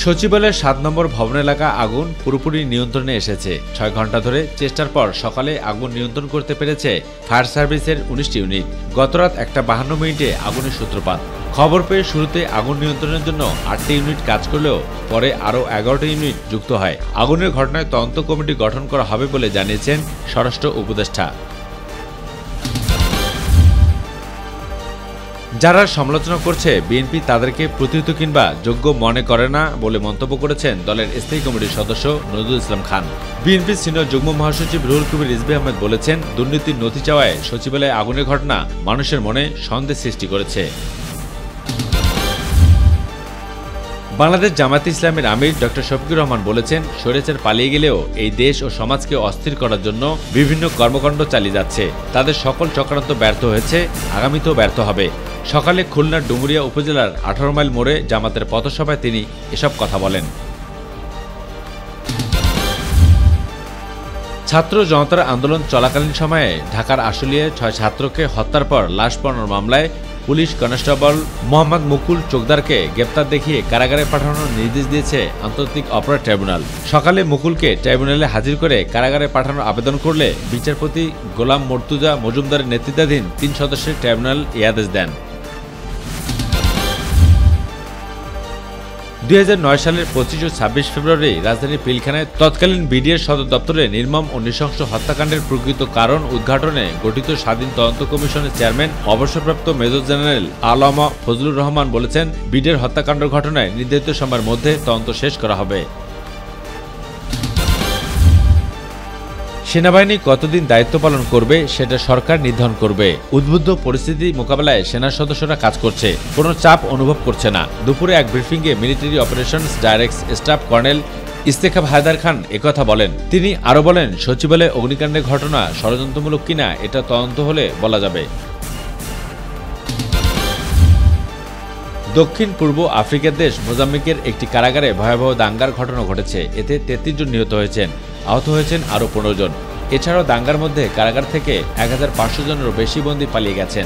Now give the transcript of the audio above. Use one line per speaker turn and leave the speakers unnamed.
সচিবালয়ের ৭ নম্বর ভবন এলাকা আগুন পুরোপুরি নিয়ন্ত্রণে এসেছে। ৬ ঘন্টা ধরে চেষ্টার পর সকালে আগুন নিয়ন্ত্রণ করতে পেরেছে ফায়ার সার্ভিসের ১৯টি ইউনিট। গতরাত ১:৫২ আগুনের সূত্রপাত। খবর পেয়ে শুরুতে আগুন নিয়ন্ত্রণের জন্য ৮টি ইউনিট কাজ করলেও পরে আরও ১১টি ইউনিট যুক্ত হয়। আগুনের ঘটনায় তদন্ত কমিটি গঠন করা হবে বলে জানিয়েছেন স্বরাষ্ট্র উপদেষ্টা। যারা সমালোচনা করছে বিএনপি তাদেরকে প্রতিহত কিংবা যোগ্য মনে করে না বলে মন্তব্য করেছেন দলের স্থায়ী কমিটির সদস্য নজরুল ইসলাম খান। বিএনপির সিনিয়র যুগ্ম মহাসচিব রুহুল কবির রিজভী আহমেদ বলেছেন, দুর্নীতির নথি চাওয়ায় সচিবালয়ে আগুনের ঘটনা মানুষের মনে সন্দেহ সৃষ্টি করেছে। বাংলাদেশ জামায়াতে ইসলামীর আমির ডক্টর শফিকুর রহমান বলেছেন, স্বৈরাচার পালিয়ে গেলেও এই দেশ ও সমাজকে অস্থির করার জন্য বিভিন্ন কর্মকাণ্ড চালিয়ে যাচ্ছে। তাদের সকল চক্রান্ত ব্যর্থ হয়েছে, আগামীতেও ব্যর্থ হবে। সকালে খুলনার ডুমুরিয়া উপজেলার ১৮ মাইল মোড়ে জামাতের পথসভায় তিনি এসব কথা বলেন। ছাত্র জনতার আন্দোলন চলাকালীন সময়ে ঢাকার আশুলিয়ায় ৬ ছাত্রকে হত্যার পর লাশ পাওয়ানোর মামলায় পুলিশ কনস্টেবল মোহাম্মদ মুকুল চোকদারকে গ্রেপ্তার দেখিয়ে কারাগারে পাঠানোর নির্দেশ দিয়েছে আন্তর্জাতিক অপরাধ ট্রাইব্যুনাল। সকালে মুকুলকে ট্রাইব্যুনালে হাজির করে কারাগারে পাঠানোর আবেদন করলে বিচারপতি গোলাম মর্তুজা মজুমদারের নেতৃত্বাধীন ৩ সদস্যের ট্রাইব্যুনাল এই আদেশ দেন। ২০০৯ সালের ২৫ ও ২৬ ফেব্রুয়ারি রাজধানীর পিলখানায় তৎকালীন বিডিআর সদর দপ্তরে নির্মম ও নৃশংস হত্যাকাণ্ডের প্রকৃত কারণ উদ্ঘাটনে গঠিত স্বাধীন তদন্ত কমিশনের চেয়ারম্যান অবসরপ্রাপ্ত মেজর জেনারেল আলামা ফজলুর রহমান বলেছেন, বিডিআর হত্যাকাণ্ড ঘটনায় নির্ধারিত সময়ের মধ্যে তদন্ত শেষ করা হবে। সেনাবাহিনী কতদিন দায়িত্ব পালন করবে সেটা সরকার নির্ধারণ করবে। উদ্বুদ্ধ পরিস্থিতি মোকাবেলায় সেনা সদস্যরা কাজ করছে, কোনো চাপ অনুভব করছে না। দুপুরে এক ব্রিফিংয়ে military operations direct staff colonel Istekhab Haider Khan একথা বলেন। তিনি আরও বলেন, সচিবালয়ে অগ্নিকাণ্ডের ঘটনা ষড়যন্ত্রমূলক কিনা এটা তদন্ত হলে বলা যাবে। দক্ষিণ পূর্ব আফ্রিকার দেশ মোজাম্বিকের একটি কারাগারে ভয়াবহ দাঙ্গার ঘটনা ঘটেছে। এতে ৩৩ জন নিহত হয়েছেন, আহত হয়েছেন আরও ১৫ জন। এছাড়াও দাঙ্গার মধ্যে কারাগার থেকে ১৫০০ জনেরও বেশি বন্দী পালিয়ে গেছেন।